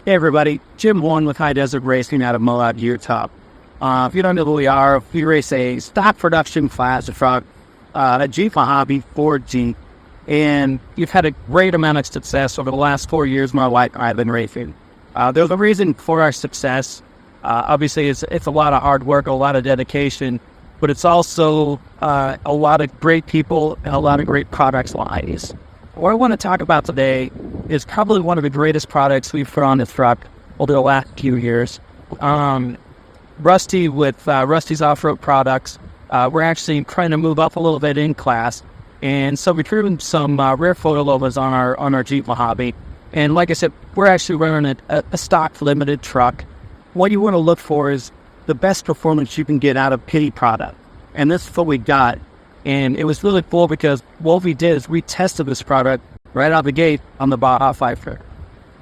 Hey everybody, Jim Horne with High Desert Racing out of Moab, Utah. If you don't know who we are, we race a stock production class truck, a Jeep Mojave Ford Jeep, and you've had a great amount of success over the last 4 years my wife and I have been racing. There's a reason for our success. Obviously, it's a lot of hard work, a lot of dedication, but it's also a lot of great people and a lot of great products lines. What I want to talk about today is probably one of the greatest products we've put on this truck over the last few years. Rusty with Rusty's Off-Road Products. We're actually trying to move up a little bit in class, and so we've driven some rare photo logos on our Jeep Mojave. And like I said, we're actually running a stock limited truck. What you want to look for is the best performance you can get out of any product, and this is what we got. And it was really cool because what we did is we tested this product right out the gate on the Baja 500.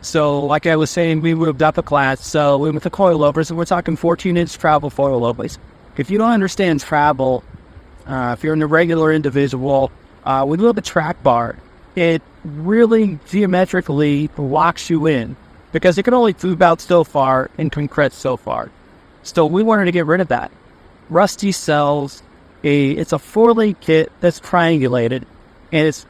So like I was saying, we moved up a class. So we went with the coilovers, and we're talking 14-inch travel coilovers. If you don't understand travel, if you're an irregular individual, with a little bit track bar, it really geometrically locks you in because it can only tube out so far and compress so far. So we wanted to get rid of that. Rusty sells it's a 4-link kit that's triangulated, and it's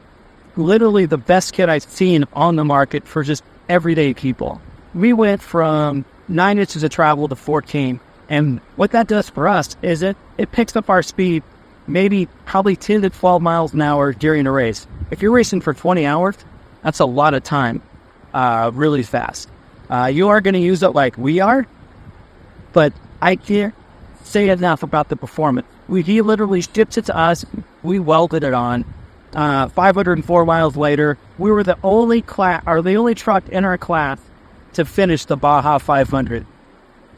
literally the best kit I've seen on the market for just everyday people. We went from 9 inches of travel to 14, and what that does for us is it picks up our speed probably 10 to 12 miles an hour during a race. If you're racing for 20 hours, that's a lot of time, really fast. You are going to use it like we are, but I can't say enough about the performance. He literally shipped it to us. We welded it on. 504 miles later, we were the only truck in our class to finish the Baja 500.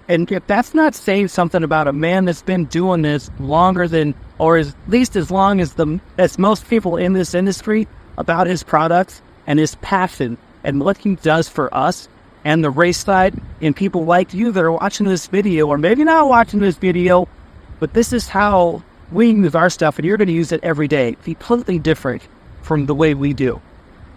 And if that's not saying something about a man that's been doing this longer than, or at least as long as most people in this industry, about his products and his passion and what he does for us and the race side and people like you that are watching this video, or maybe not watching this video, but this is how we use our stuff, and you're going to use it every day. Completely different from the way we do.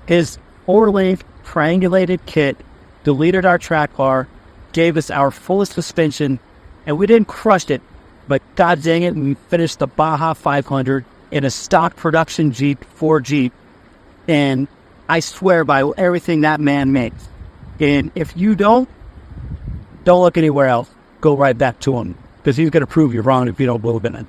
His 4-link triangulated kit deleted our track bar, gave us our fullest suspension, and we didn't crush it, but god dang it, we finished the Baja 500 in a stock production Jeep, Ford Jeep, and I swear by everything that man makes. And if you don't look anywhere else. Go right back to him, because he's going to prove you wrong if you don't believe in it.